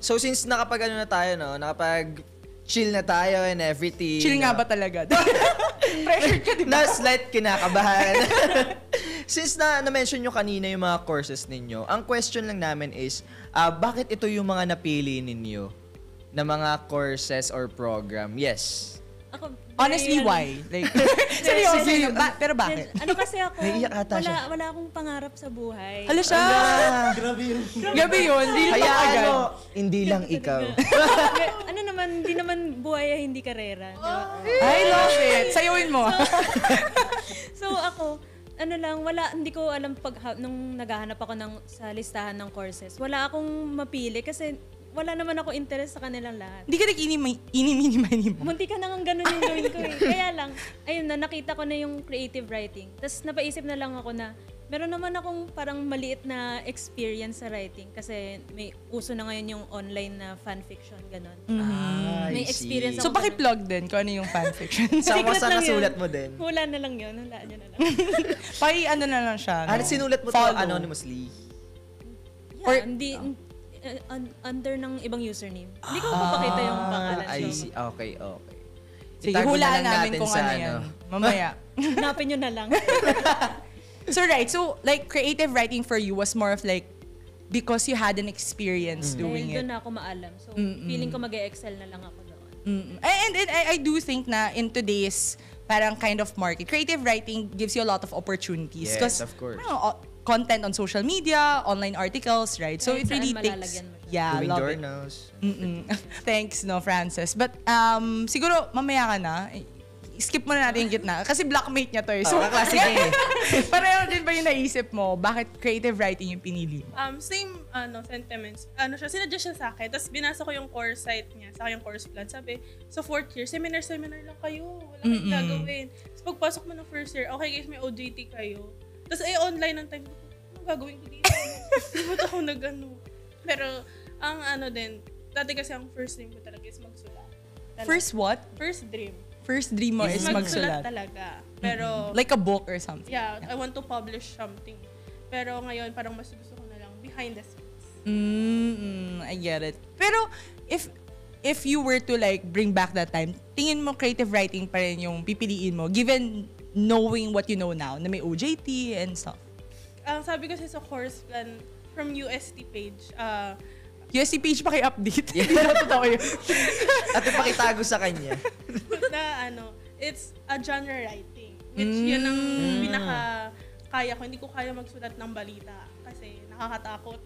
So since nakapag ano na tayo, no? Nakapag chill na tayo and everything. Chill nga ba talaga? Pressure ka, di ba? Na slight kinakabahan. Since na-mention nyo kanina yung mga courses ninyo, ang question lang namin is, bakit ito yung mga napili ninyo na mga courses or program? Yes. Ako, Honestly, why? Like, seryoso, pero bakit? Ano kasi ako, Naiiyak ata siya. wala akong pangarap sa buhay. Hala siya! Grabe yun. Gabi yun, hindi lang Kaya agad. ano, hindi lang ikaw. Ano naman, hindi naman buhay hindi karera. I love it! Sayawin mo. So ako, ano lang, hindi ko alam nung naghahanap ako sa listahan ng courses. Wala akong mapili kasi wala naman ako interest sa kanilang lahat. Hindi ka nag-ini-mini mo. Munti ka na nga ganun yung gawin ko eh. Kaya lang, ayun na, nakita ko na yung creative writing. Tapos napaisip na lang ako na, meron naman akong parang maliit na experience sa writing. Kasi may uso na ngayon yung online na fanfiction, ganun. May experience So, ako. paki-plug din kung ano yung fanfiction. Saan Secret lang yun. nasulat mo din? Hula na lang yun. Hulaan nyo na lang. Ano na lang siya. No? Sinulat mo to Follow. anonymously? Yeah, hindi, under ng ibang username. Hindi ko papakita yung pangalan. I So, see. Okay. Sige, Itago na hulaan lang namin natin kung sa ano yan. Mamaya. hanapin nyo na lang. So, right. So, like, creative writing for you was more of like, because you had an experience doing Dahil it. doon na ako maalam. So, feeling ko mag-excel na lang ako doon. And I do think na in today's parang kind of market, creative writing gives you a lot of opportunities. Yes, 'Cause, of course. Content on social media, online articles, right? So Kahit it really saan takes... malalagyan mo siya. Yeah, Doing love it. journals. Thanks, no, Frances. But siguro mamaya ka na. Skip mo na natin yung gitna. Kasi blockmate niya to eh. So, Kaklase ka eh. pareho din ba yung naisip mo? Bakit creative writing yung pinili mo? Same sentiments. Sinuggest siya sa akin. Tapos binasa ko yung course site niya, saka yung course plan. Sabi, sa fourth year, seminar lang kayo. Wala kayong gagawin. Tapos pagpasok mo ng first year, okay guys, may OJT kayo. Tapos online ang time ko, anong gagawin ko dito? Ba't ako Pero, ang din, dati kasi ang first dream ko talaga is magsulat. First what? First dream. First dream mo is magsulat. Talaga. Pero, Like a book or something. yeah, I want to publish something. Pero ngayon, parang mas gusto ko na lang behind the scenes. I get it. Pero, if you were to like bring back that time, tingin mo creative writing pa rin yung pipiliin mo, given knowing what you know now, na may OJT and stuff? Ang sabi kasi sa course plan, from UST page, UST page pa kay update. Hindi na totoo yun. At ipakitago sa kanya. na it's a genre writing. Which yun ang pinaka-kaya ko. Hindi ko kaya magsulat ng balita kasi nakakatakot.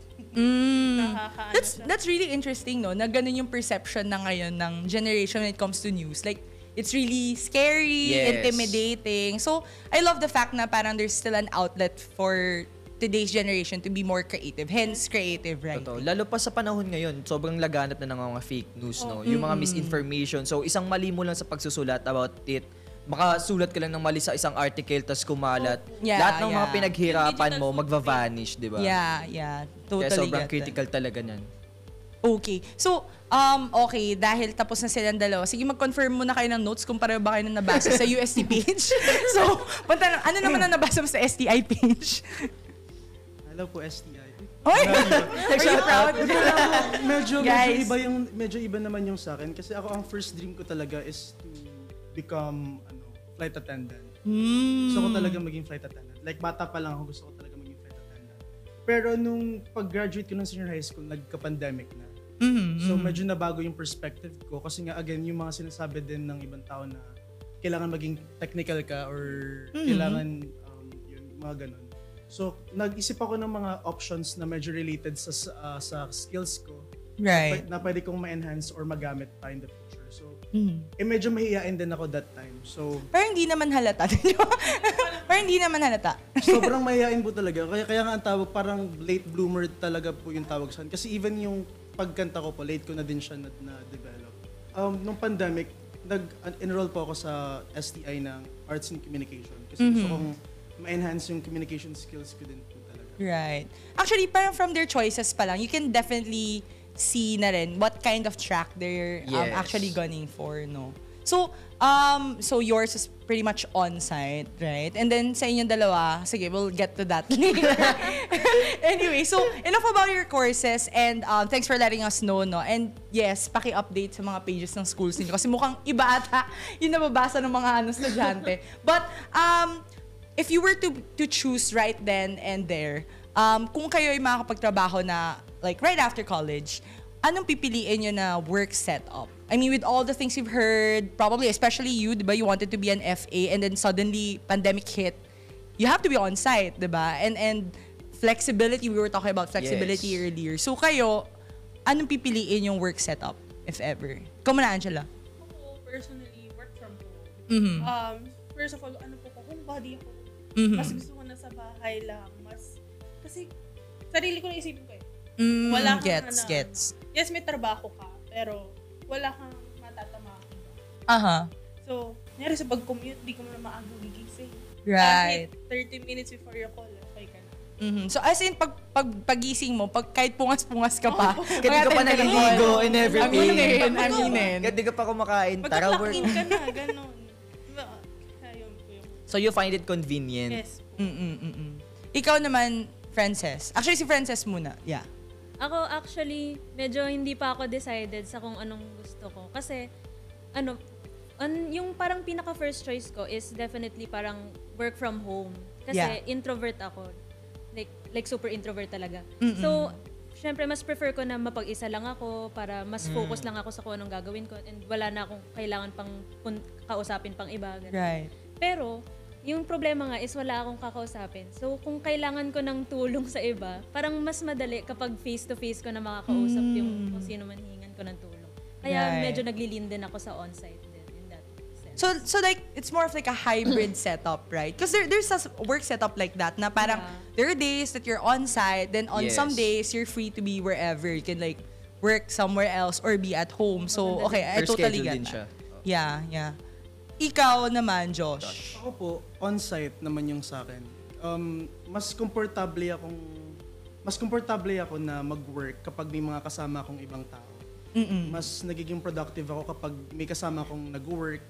That's really interesting, no? Na ganun yung perception na ngayon ng generation when it comes to news. Like, it's really scary, Yes. intimidating. So, I love the fact na parang there's still an outlet for today's generation to be more creative. Hence, creative writing. Totoo. Lalo pa sa panahon ngayon, sobrang laganap na ng mga fake news, no? Yung mga misinformation. So, isang mali mo lang sa pagsusulat about it, makasulat ka lang ng mali sa isang article, tas kumalat. Yeah, Lahat ng mga yeah. pinaghirapan Digital mo, footprint. magva-vanish, di ba? Yeah. Totally Kaya sobrang get that. critical talaga nan. Okay. So, okay, dahil tapos na silang dalawa, sige mag-confirm muna kayo ng notes kung pareho ba kayo na nabasa sa UST page. So, ano naman ang nabasa mo sa STI page? Hello po, STI. Oy! Are you proud? Guys. Medyo iba naman yung sa akin kasi ako ang first dream ko talaga is to become flight attendant. Gusto ko talaga maging flight attendant. Like bata pa lang ako gusto ko talaga maging flight attendant. Pero nung pag-graduate ko ng senior high school, nagka-pandemic na. So medyo nabago yung perspective ko kasi nga again yung mga sinasabi din ng ibang tao na kailangan maging technical ka or kailangan yun, mga ganun. So nag-isip ako ng mga options na medyo related sa skills ko. Right. Na pwede kong ma-enhance or magamit pa in the future. So medyo mahihain din ako that time. So Pero hindi naman halata. Pero hindi naman halata. sobrang mahihain po talaga. Kaya nga ang tawag parang late bloomer talaga po yung tawag sa akin. Kasi even yung pagkanta ko po, late ko na din siya na-develop. Nung pandemic, nag-enroll po ako sa STI ng Arts and Communication. Kasi gusto kong ma-enhance yung communication skills ko din po talaga. Right. Actually, parang from their choices pa lang, you can definitely see na rin what kind of track they're Yes. actually gunning for, no? So, so yours is pretty much on-site, right? And then sa inyong dalawa, sige, we'll get to that later. Anyway, so enough about your courses and thanks for letting us know, no? And yes, paki-update sa mga pages ng schools ninyo kasi mukhang iba ata yung nababasa ng mga estudyante. But if you were to choose right then and there, kung kayo ay makakapagtrabaho na like right after college, anong pipiliin nyo na work setup? I mean, with all the things you've heard, probably especially you, di ba, you wanted to be an FA and then suddenly pandemic hit, you have to be on site, di ba? And flexibility, we were talking about flexibility earlier. So kayo, anong pipiliin yung work setup, if ever? Ikaw muna, Angela. Ako, personally, work from home. First of all, homebody ako. Mas gusto ko na sa bahay lang. Kasi, sarili ko na isipin ko eh. Wala kang gets. Yes, may trabaho ka, pero wala kang matatamakan. So, nangyari sa pag-commute, di ko mo na maaga gigising. Right. Kahit 30 minutes before your call, okay ka na. So as in, pagising mo, kahit pungas-pungas ka pa, Kahit di ka pa naliligo and everything. Aminin. Kahit di ka pa kumakain, tara work. Magka-clock in ka na, gano'n. Ayun po yung... So you find it convenient? Yes. Ikaw naman, Frances. Actually, si Frances muna. Yeah. Ako actually, medyo hindi pa ako decided sa kung anong gusto ko. Kasi, yung parang pinaka first choice ko is definitely parang work from home. Kasi introvert ako. Like super introvert talaga. So, syempre mas prefer ko na mapag-isa lang ako para mas focus lang ako sa kung anong gagawin ko and wala na akong kailangan pang kausapin pang iba. Ganun. Right. Pero, yung problema nga is wala akong kakausapin. So, kung kailangan ko ng tulong sa iba, parang mas madali kapag face-to-face ko na makakausap yung kung sino man hihingan ko ng tulong. Kaya medyo naglilin din ako sa on-site din in that sense. So like, it's more of like a hybrid setup, right? Because there's a work setup like that na parang there are days that you're on-site, then on some days, you're free to be wherever. You can like work somewhere else or be at home. So, okay, I totally get that. Yeah. Ikaw naman, Josh. Ako po, on-site naman yung sa akin. Mas komportable ako na mag-work kapag may mga kasama akong ibang tao. Mas nagiging productive ako kapag may kasama akong nag-work.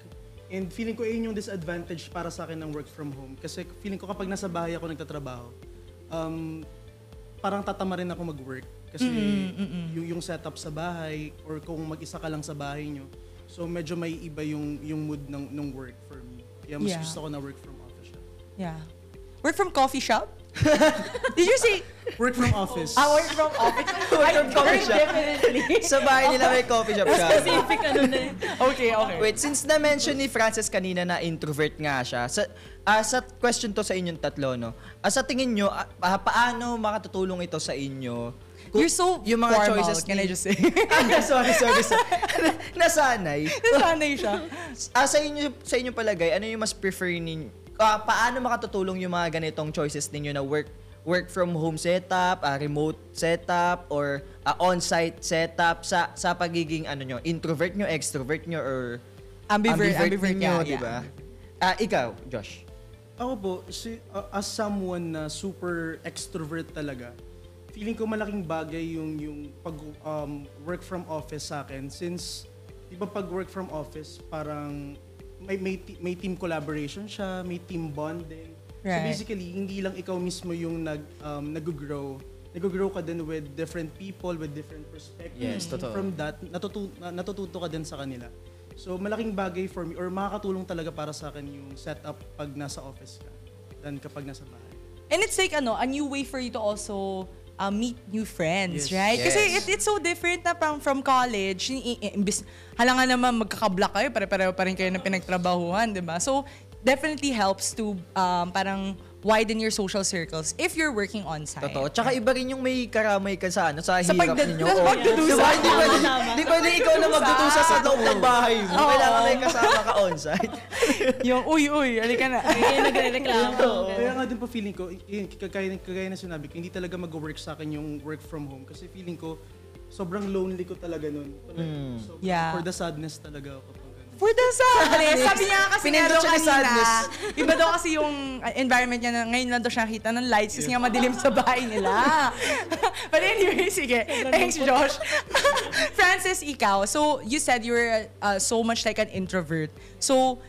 And feeling ko yun yung disadvantage para sa akin ng work from home. Kasi feeling ko kapag nasa bahay ako nagtatrabaho, parang tatama rin ako mag-work. Kasi yung setup sa bahay or kung mag-isa ka lang sa bahay nyo, so medyo may iba yung mood ng work for me. Kaya mas gusto ko na work from office shop. Yeah. Work from coffee shop? Did you say? Work from office. Work from office. Work from coffee shop. Definitely. Sa bahay nila may coffee shop siya. Specific na eh. Okay. Wait, since na-mention ni Frances kanina na introvert nga siya, sa question to sa inyong tatlo, no? Sa tingin nyo, paano makatutulong ito sa inyo? You're so yung mga formal, choices can I just say? sorry. Nasanay. Nasanay siya. Sa inyo palagay, ano yung mas prefer ninyo? Paano makatutulong yung mga ganitong choices ninyo na work from home setup, remote setup, or on-site setup sa pagiging nyo, introvert nyo, extrovert nyo, or ambivert nyo, di ba? Ikaw, Josh. Ako po, as someone na super extrovert talaga, feeling ko malaking bagay yung pag work from office sa akin since di ba pag work from office parang may team collaboration siya, may team bonding. Right. So basically hindi lang ikaw mismo yung nag-grow ka din with different people with different perspectives. Yes, totoo. From that natututo ka din sa kanila. So malaking bagay for me or makakatulong talaga para sa akin yung setup pag nasa office ka than kapag nasa bahay. And it's like a new way for you to also meet new friends, Yes. right? Yes. Kasi it's so different na from college. Imbis, halangan naman magkakablock kayo, pare-pareho pa rin kayo na pinagtrabahuhan, di ba? So, definitely helps to parang widen your social circles if you're working on-site. Totoo. Tsaka iba rin yung may karamay ka sa hirap ninyo. pagdudusa. Hindi pwede ikaw na magdudusa sa loob ng bahay mo. Kailangan may kasama ka on-site. Yung, uy, halika na. Kaya nagre-reklamo. Kaya nga din po feeling ko, kagaya na sinabi ko, hindi talaga mag-work sa akin yung work from home. Kasi feeling ko, sobrang lonely ko talaga nun. So, Yeah. for the sadness talaga ako. For the sadness. Sabi niya kasi Pinindot siya ni sadness. Iba daw kasi yung environment niya na ngayon lang daw siya nakita ng lights kasi nga madilim sa bahay nila. But anyway, sige. Thanks, Josh. Francis, ikaw. So, you said you were so much like an introvert. So,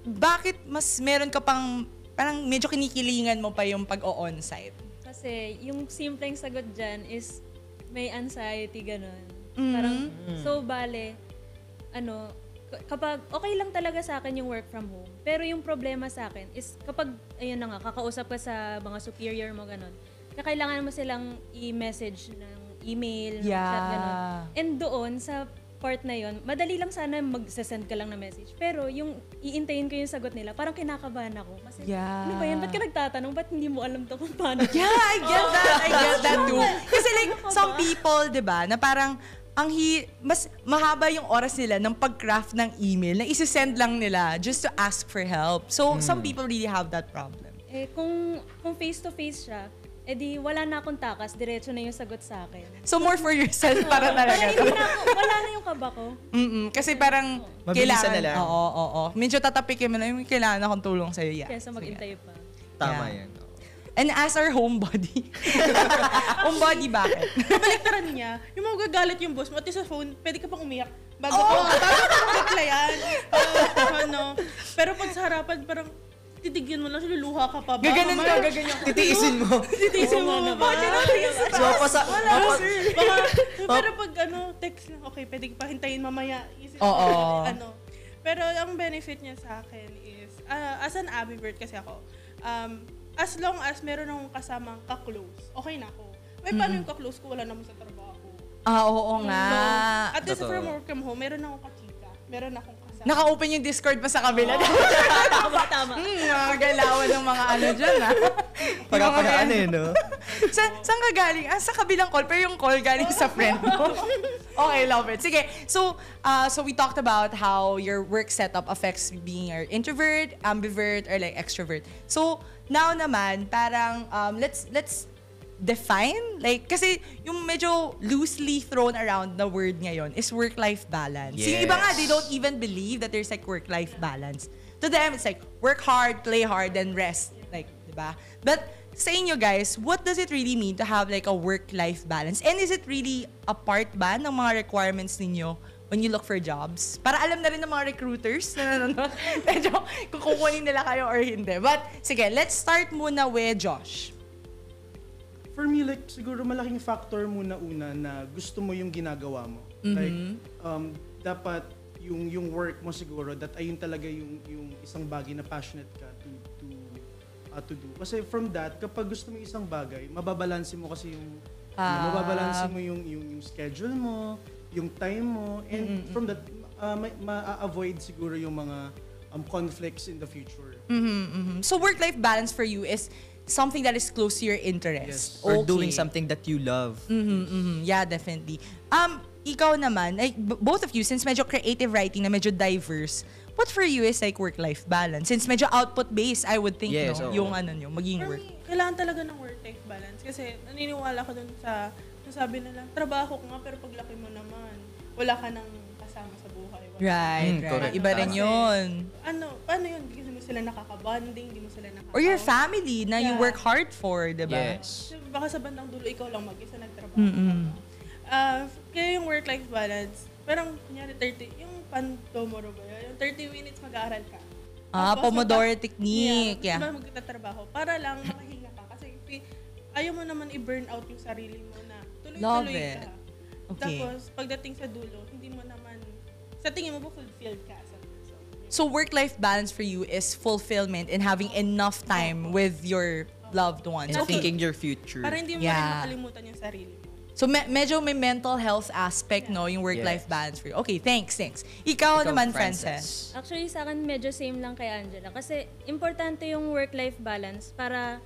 bakit mas meron ka pang, parang medyo kinikilingan mo pa yung pag-o-onsite? Kasi yung simpleng sagot dyan is may anxiety, ganun. Parang, so bale, kapag okay lang talaga sa akin yung work from home, pero yung problema sa akin is kapag, ayun na nga, kakausap ka sa mga superior mo, ganun, kailangan mo silang i-message ng email, ng chat, ganun. And doon, sa part na yon, madali lang sana mag-send ka lang na message. Pero yung iintayin ko yung sagot nila, parang kinakabahan ako. Kasi, ano ba yan? Ba't ka nagtatanong? Ba't hindi mo alam to kung paano? Yeah, I get that. I get that too. Kasi like, some people, di ba, na parang, mas mahaba yung oras nila ng pag-craft ng email na isi-send lang nila just to ask for help. So, some people really have that problem. Eh, kung face-to-face siya, di wala na akong takas, diretso na yung sagot sa akin. So, more for yourself para talaga. Wala na yung kaba ko. Kasi parang Mabilisan kailangan. na lang. Oo. Medyo tatapikin mo na yung kailangan akong tulong sa'yo. Yeah. Kesa maghintay pa. Tama Yeah. yan. And as our homebody. Homebody, bakit? Kabaliktaran niya, yung magagalit yung boss mo, at sa phone, pwede ka pang umiyak. Bago ka replyan. Pero pag sa harapan, parang titigyan mo lang, luluha ka pa ba? Gaganan ka, gaganyan. Titiisin mo. Titiisin mo ba? So, Pero pag text lang, okay, pwede pa hintayin mamaya. Isip Oo. Pero ang benefit niya sa akin is, as an ambivert kasi ako, as long as meron akong kasamang ka-close, okay na ako. May paano yung ka-close ko, wala naman sa trabaho. Oo nga. At least Totoo. from work from home, meron akong ka-chika. Meron akong kasama. Naka-open yung Discord pa sa kabila. Tama. Galawan ng mga dyan, ha? Pagkapagaan no? Saan ka galing? Sa kabilang call, pero yung call galing sa friend mo. Okay, love it. Sige, so we talked about how your work setup affects being an introvert, ambivert, or like extrovert. So, now naman, parang, let's define, like, kasi yung medyo loosely thrown around na word ngayon is work-life balance. Yung iba nga, they don't even believe that there's like work-life balance. To them, it's like, work hard, play hard, then rest. Like, diba? But sa inyo guys, what does it really mean to have like a work-life balance? And is it really a part ba ng mga requirements ninyo when you look for jobs? Para alam na rin ng mga recruiters na nanonood, medyo kung kukunin nila kayo or hindi. But, sige, let's start muna with Josh. For me, like, siguro malaking factor muna una na gusto mo yung ginagawa mo. Like, dapat yung work mo siguro, that ayun talaga yung isang bagay na passionate ka to do. Kasi from that, kapag gusto mo yung isang bagay, mababalansin mo kasi yung mababalansin mo yung schedule mo, yung time mo, and from that, ma-avoid siguro yung mga conflicts in the future. So work-life balance for you is something that is close to your interest. Yes. Or Okay. doing something that you love. Yeah, definitely. Ikaw naman, like, both of you, since medyo creative writing na medyo diverse, what for you is like work-life balance? Since medyo output-based, I would think, Yes, no? oo. Yung maging For work. me, kailangan talaga ng work-life balance. Kasi naniniwala ko dun sa sabi nila, trabaho ko nga pero paglaki mo naman, wala ka nang kasama sa buhay. Right. correct. Iba rin Kasi, yun. Paano yun? Hindi mo sila nakaka-bonding, hindi mo sila nakaka- Or your family na you Yeah. work hard for, diba? Yes. Baka sa bandang dulo, ikaw lang mag-isa nagtrabaho. Kaya yung work-life balance, parang kunyari 30, yung pan-tomorrow ba yun? Yung 30 minutes mag-aaral ka. Tapos Pomodoro technique. Yeah. Yeah. Magtatrabaho para lang makahinga ka. Kasi ayaw mo naman i-burn out yung sarili mo na Love tuloy-tuloy it. ka. Okay. Tapos, pagdating sa dulo, hindi mo naman, sa tingin mo ba fulfilled ka sa person? So work-life balance for you is fulfillment and having enough time with your loved ones. And Okay. thinking your future. Para hindi mo Yeah. rin makalimutan yung sarili mo. So medyo may mental health aspect, no, yung work-life Yes. balance for you. Okay, thanks. Ikaw naman, Frances. Actually, sa akin medyo same lang kay Angela. Kasi importante yung work-life balance para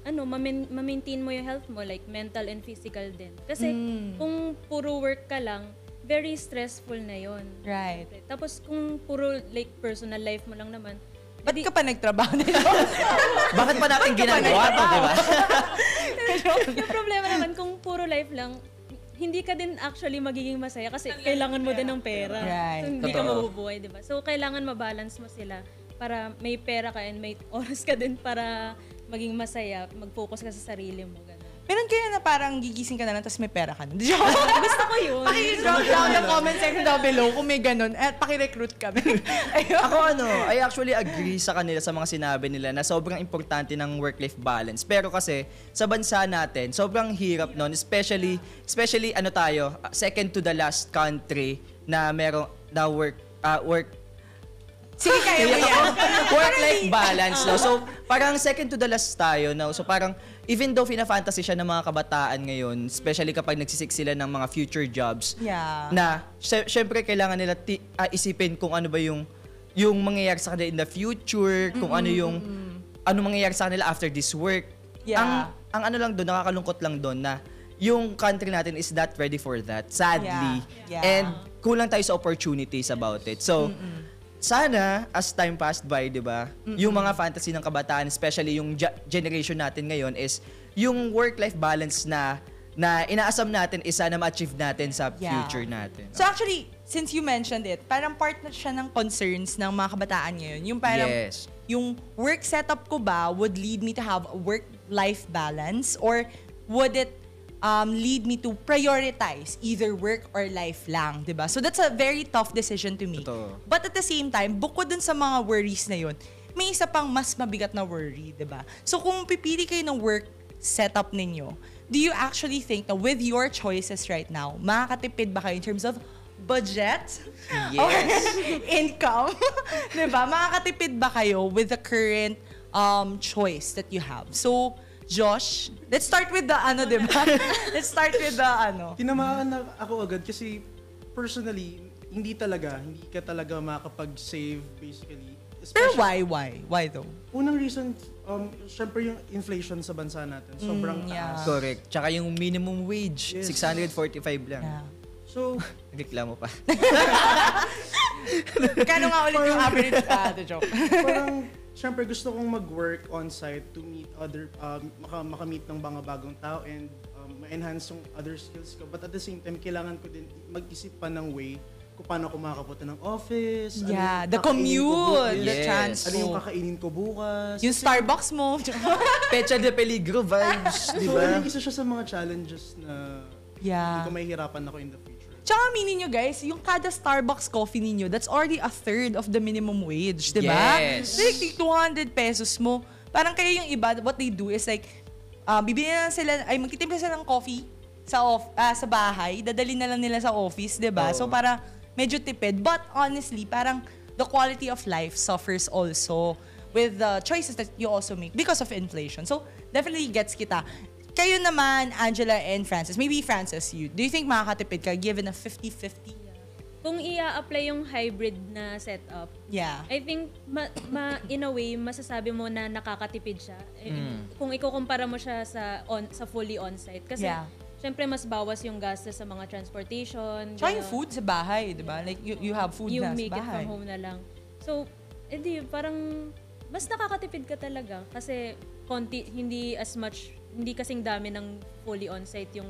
ma-maintain mo yung health mo, like mental and physical din. Kasi kung puro work ka lang, very stressful na yon. Right. Tapos kung puro like personal life mo lang naman, Ba't ka pa nagtrabaho nito? Bakit pa natin ginagawa to, di ba? yung problema naman kung puro life lang, hindi ka din actually magiging masaya kasi kailangan mo din ng pera. Right. So, hindi ka Totoo. mabubuhay, di ba? So, kailangan mabalance mo sila para may pera ka and may oras ka din para maging masaya, mag-focus ka sa sarili mo. Ganun. Meron kaya na parang gigising ka na lang tapos may pera ka na. Gusto ko yun. Drop down the comment section down below kung may ganun at paki-recruit kami. Ayun. Ako I actually agree sa kanila sa mga sinabi nila na sobrang importante ng work-life balance. Pero kasi sa bansa natin, sobrang hirap nun, especially tayo, second to the last country na merong na work Sige, kaya mo yan. work-life balance, no? So, parang second to the last tayo, no? So, parang, even though fina-fantasy siya ng mga kabataan ngayon, especially kapag nagsisik sila ng mga future jobs, Yeah. na, syempre, kailangan nila isipin kung ano ba yung mangyayari sa kanila in the future, kung ano mangyayari sa kanila after this work. Yeah. Ang ano lang doon, nakakalungkot lang doon na yung country natin is not ready for that, sadly. Yeah. And kulang tayo sa opportunities about it. So, sana, as time passed by, di ba, yung mga fantasy ng kabataan, especially yung generation natin ngayon, is yung work-life balance na inaasam natin is sana ma-achieve natin sa Yeah. future natin. So actually, since you mentioned it, parang part na siya ng concerns ng mga kabataan ngayon. Yung parang, Yes. yung work setup ko ba would lead me to have a work-life balance or would it lead me to prioritize either work or life lang, diba? So that's a very tough decision to make. Totoo. But at the same time, bukod dun sa mga worries na yun, may isa pang mas mabigat na worry, diba? So kung pipili kayo ng work setup ninyo, do you actually think na with your choices right now, makakatipid ba kayo in terms of budget? Or income? Diba? Makakatipid ba kayo with the current choice that you have? So, Josh, let's start with the diba? Let's start with the Tinamaan na ako agad kasi personally, hindi ka talaga makakapag-save basically. Pero why? Why though? Unang reason, syempre yung inflation sa bansa natin, sobrang yeah. taas. Correct. Tsaka yung minimum wage, Yes. 645 lang. Yeah. So, Reklamo pa. Kano nga ulit yung average? The joke. parang, syempre gusto kong mag-work on-site to meet makamit ng mga bagong tao and ma-enhance yung other skills ko. But at the same time, kailangan ko din mag-isip pa ng way kung paano ako makakapunta ng office. Yeah, yung the kakainin ko commute, the Yes. transport. Ano yung kakainin ko bukas. Yung Starbucks mo. Pecha de peligro vibes, di So, ba? isa siya sa mga challenges na Yeah. hindi ko mahihirapan ako in the future. Tsaka aminin nyo guys, yung kada Starbucks coffee ninyo, that's already a third of the minimum wage, di ba? Yes. Like, 200 pesos mo. Parang kaya yung iba, what they do is like, bibili na lang sila, magtitimpla sila ng coffee sa bahay, dadali na lang nila sa office, di ba? Oo. So para medyo tipid. But honestly, parang the quality of life suffers also with the choices that you also make because of inflation. So definitely gets kita. Kayo naman, Angela and Francis, maybe Francis, do you think makakatipid ka given a 50-50? Kung i-apply yung hybrid na setup, Yeah. I think in a way masasabi mo na nakakatipid siya. Kung ikukumpara mo siya sa fully on-site kasi Yeah. syempre mas bawas yung gastos sa mga transportation. Tsaka yung gano'n. food sa bahay, di ba? Like, you have food You na sa make it bahay. from home na lang. So, parang mas nakakatipid ka talaga kasi hindi kasing dami ng fully on-site yung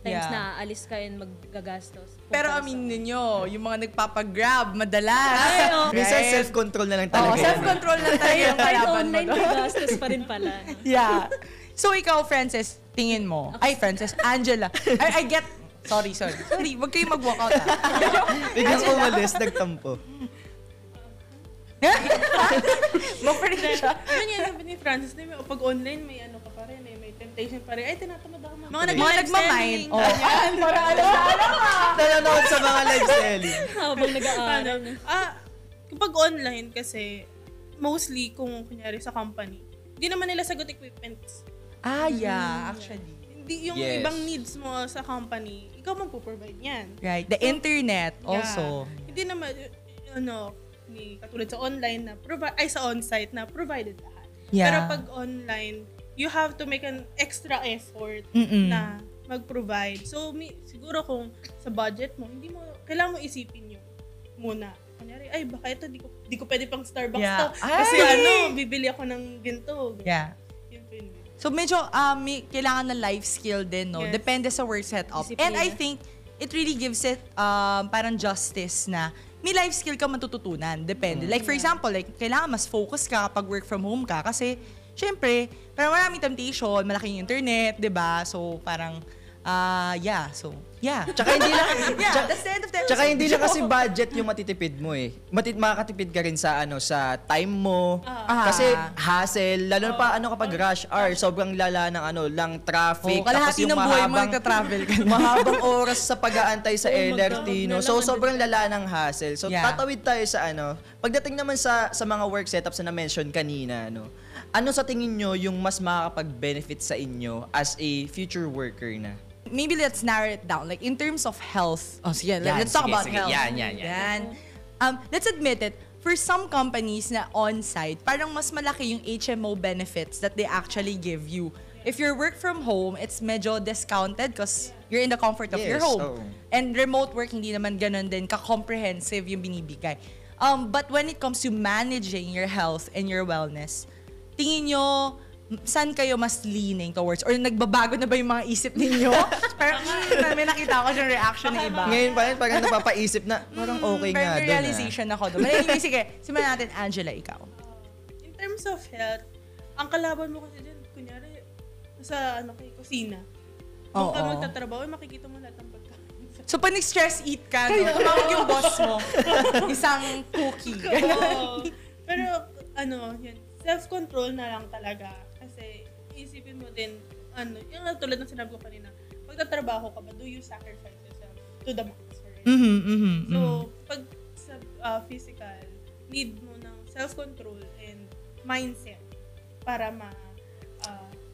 times Yeah. na aalis ka and maggagastos. Pero Kumpara sa- aminin ninyo, yung mga nagpapag-grab, madalas. Ay, oo. Minsan Right? self-control na lang Oo, talaga. yan. self-control lang talaga yung Kahit kalaban mo online doon. ka, gastos pa rin pala. no? Yeah. So ikaw, Francis, tingin mo. Ay, Francis, Angela. I get... Sorry. Huwag kayong mag-walkout, ha? Biglang umalis, nagtampo. Mag-friend siya. Yun yan, sabi ni Francis, na pag online, may ano ka pa rin, may temptation pa rin. Ay, tinatamad ako. Mga Mga nag-live nagmamind. selling. Oh. Yan, para alam ka. Nanonood sa mga live selling. Habang nag-aaral. Kapag online kasi, mostly kung kunyari sa company, hindi naman nila sagot equipments. Yeah, actually. Hindi yung Yes. ibang needs mo sa company, ikaw magpo-provide yan. Right. The internet also. Yeah. Hindi naman, katulad sa online na sa on-site na provided lahat. Yeah. Pero pag online, you have to make an extra effort na mag-provide. So, siguro kung sa budget mo, kailangan mo isipin yung muna. Kunyari, ay baka ito, di ko pwede pang Starbucks Yeah. to. Kasi Ay! bibili ako ng ginto. Yeah. Yun po yun. So medyo may kailangan na life skill din, no? Yes. Depende sa work setup. Disiplina. And I think it really gives it parang justice na may life skill ka matututunan. Depende. Like for example, like kailangan mas focus ka kapag work from home ka kasi syempre, parang maraming temptation, malaking internet, 'di ba? So parang Tsaka hindi lang that's the end of the Tsaka hindi lang kasi episode. budget yung matitipid mo eh. Makakatipid ka rin sa sa time mo. Kasi hassle, lalo na pa kapag rush hour, sobrang lala ng lang traffic. Kalahati ng buhay mo nagta-travel ka na. mahabang oras sa pag-aantay sa Oh, LRT, no? So sobrang lala ng hassle. So Yeah. tatawid tayo sa Pagdating naman sa mga work setups na na-mention kanina, ano sa tingin nyo yung mas makakapag-benefit sa inyo as a future worker na? Maybe let's narrow it down. Like in terms of health. Oh, sige, Yan, let's talk sige, about sige. health. Yan. Let's admit it. For some companies na on-site, parang mas malaki yung HMO benefits that they actually give you. If you're work from home, it's medyo discounted because you're in the comfort of your Yes, home. oo. And remote work, hindi naman ganun din ka-comprehensive yung binibigay. But when it comes to managing your health and your wellness, tingin nyo, saan kayo mas leaning towards? Or nagbabago na ba yung mga isip ninyo? Parang may nakita ko yung reaction ng iba. Ngayon pa rin, parang napapaisip na, parang okay nga Parang doon. realization ako doon. But anyway, sige, simulan natin, Angela, ikaw. In terms of health, ang kalaban mo kasi dyan, kunyari, sa kusina. Kung ka Oo. magtatrabaho, makikita mo lahat ng pagkain. So, pag nag-stress eat ka, no? Tumawag yung boss mo. Isang cookie. Oo. Pero, yan, self-control na lang talaga. Kasi, isipin mo din, yung tulad ng sinabi ko kanina, pagtatrabaho ka ba, do you sacrifice yourself to the max for it? So, pag sa physical, need mo ng self-control and mindset para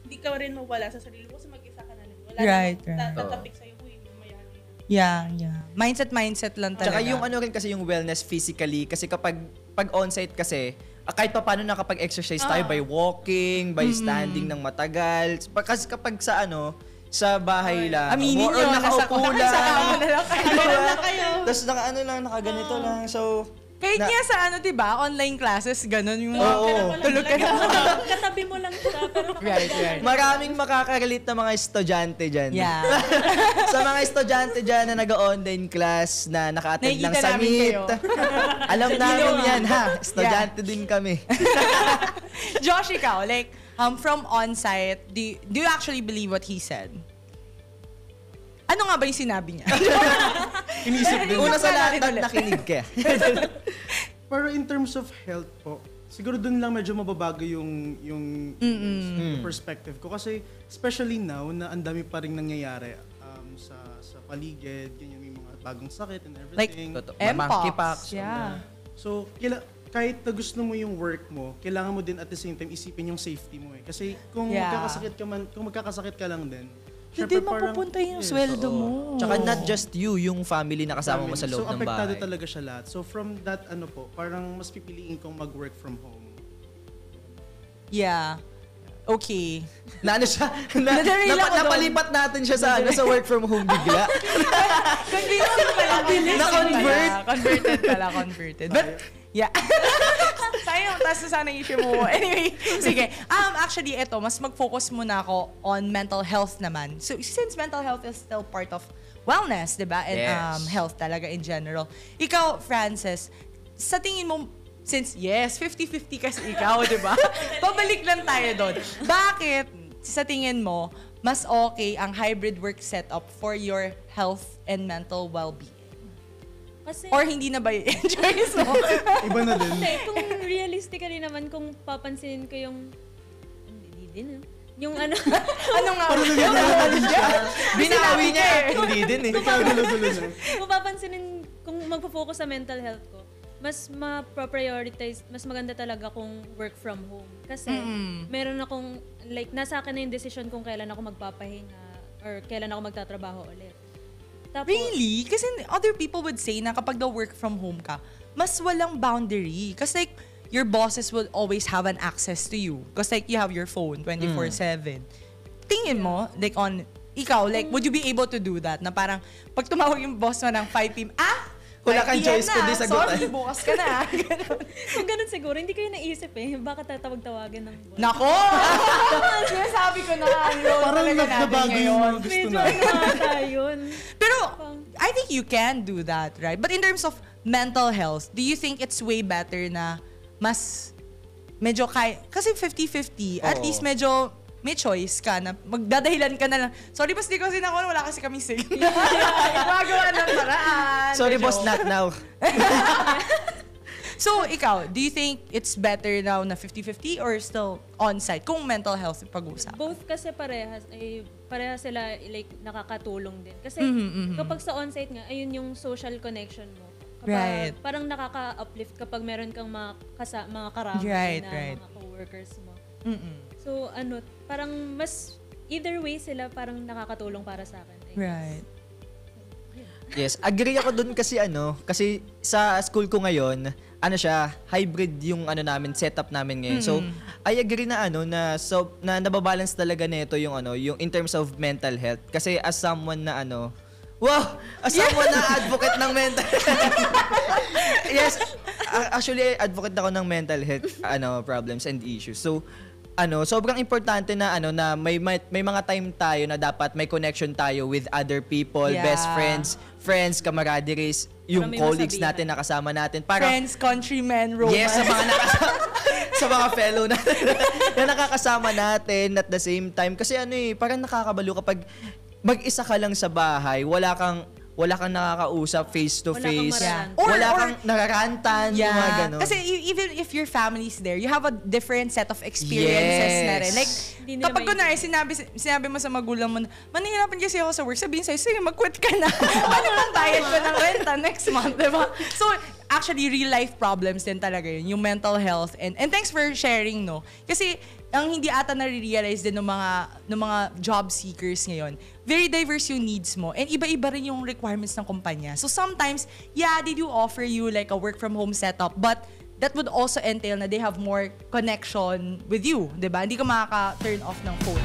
hindi ka rin mawala sa sarili mo kasi mag-isa ka na rin. Wala Right, namang right. tatapik sa'yo, mamaya na yan. Yeah. Mindset lang talaga. Tsaka yung rin kasi yung wellness physically, kasi pag on-site kasi, kahit pa paano nakapag-exercise tayo by walking, by standing ng matagal. Kasi kapag sa bahay lang, Aminin or nyo, nakaupo nasa kama na lang kayo. Tapos nakaganito lang. So, Kahit nga sa diba, online classes, ganun yung Oo. tulog ka na. Katabi mo lang siya, pero Right. maraming makaka-relate na mga estudyante dyan. Yeah. Sa mga estudyante dyan na nag-online class na naka-attend lang Nakikita sa namin Meet. kayo. Alam namin yan, ha? Estudyante din kami. Josh, ikaw, like, from on-site, do you actually believe what he said? Ano nga ba yung sinabi niya? Inisip din. Una sa lahat, natin ulit. nakinig ka. Pero in terms of health po, siguro dun lang medyo mababago yung perspective ko. Kasi especially now na ang dami pa rin nangyayari sa paligid, ganyan yung mga bagong sakit and Like, everything. Monkeypox. Yeah. So, kahit na gusto mo yung work mo, kailangan mo din at the same time isipin yung safety mo eh. Kasi kung Yeah. magkakasakit ka lang din, Hindi syempre parang- mapupunta yung yes, sweldo oo. mo. Tsaka not just you, yung family na kasama mo sa loob so, ng apektado bahay. talaga siya lahat. So, from that, parang mas pipiliin kong mag-work from home. Yeah. Okay. Na siya, Nadarail ako doon. napalipat natin siya sa work from home bigla. Convincing pala. Na-convert. Converted. But, yeah. Sayang, taas na sana yung issue mo. Anyway, sige. Actually, mas mag-focus muna ako on mental health naman. So, since mental health is still part of wellness, di ba? And Yes. health talaga in general. Ikaw, Frances, sa tingin mo, since, 50-50 kasi ikaw, di ba? Pabalik lang tayo doon. Bakit, sa tingin mo, mas okay ang hybrid work setup for your health and mental well-being? kasi, Or hindi na ba yung choice mo? Iba na din. kasi kung realistically naman, kung papansinin ko yung, hindi din yung Ano nga? Binawi niya. Hindi din eh. Gulo-gulo na. kung papansinin, kung magpo-focus sa mental health ko, mas ma-prioritize, mas maganda talaga kung work from home. Kasi meron akong, like, nasa akin na yung decision kung kailan ako magpapahinga or kailan ako magtatrabaho ulit. Tapos, Really? Kasi other people would say na kapag daw work from home ka, mas walang boundary. Kasi like, your bosses will always have an access to you. Because like, you have your phone 24/7. Tingin mo, like ikaw, like, would you be able to do that? Na parang, pag tumawag yung boss mo ng 5 p.m., Wala kang 5 PM choice na. kundi sagutan. Sorry, bukas ka na. Ganun. Kung ganun siguro, hindi kayo naisip baka tatawag-tawagan ng boss. Nako! Sinasabi ko na yun. Parang talaga natin nabago yung ngayon. mga gusto Medyo na. ata yun. Pero, I think you can do that, right? But in terms of mental health, do you think it's way better na mas medyo kasi 50-50, at Oo. least medyo may choice ka na magdadahilan ka na lang. Sorry, boss, di kasi na ako, wala kasi kaming signal. Magawa ng paraan. Sorry, Medyo- boss, not now. So, ikaw, do you think it's better now na 50-50 or still on-site kung mental health yung pag-uusap? Both kasi parehas sila like nakakatulong din. Kasi kapag sa on-site nga, ayun yung social connection mo. Kapag Right. parang nakaka-uplift kapag meron kang mga karama Right, na right. mga coworkers mo. So parang mas either way sila parang nakakatulong para sa akin. I guess. Right. Yes, agree ako dun kasi sa school ko ngayon, siya, hybrid yung namin, setup namin ngayon. So, I agree na na nababalance talaga nito yung yung in terms of mental health. Kasi as someone na as someone na advocate ng mental health. Yes, actually advocate ako ng mental health problems and issues. So, sobrang importante na na may mga time tayo na dapat may connection tayo with other people, Yeah. best friends, camaraderies, yung Para may colleagues masabihan. natin na kasama natin. Para Friends, countrymen, romance. yes, sa mga sa mga fellow natin na nakakasama natin at the same time. Kasi parang nakakabalo kapag mag-isa ka lang sa bahay, wala kang nakakausap face to Wala kang face. mararanta. Wala Or- kang nararantan, yung mga ganun. Kasi even if your family's there, you have a different set of experiences Yes. na rin. Like, Hindi nila kapag kunwari, sinabi mo sa magulang mo, manahirapan kasi ako sa work, sabihin sa'yo, sige, mag-quit ka na. Ano lang bayad ko ng renta next month, diba? So, actually, real life problems din talaga yun, yung mental health. And thanks for sharing, no? Kasi, ang hindi ata nare-realize din ng mga job seekers ngayon, very diverse yung needs mo and iba-iba rin yung requirements ng kumpanya. So sometimes, yeah, they do offer you like a work from home setup, but that would also entail na they have more connection with you, 'di ba? Hindi ka makaka-turn off ng phone.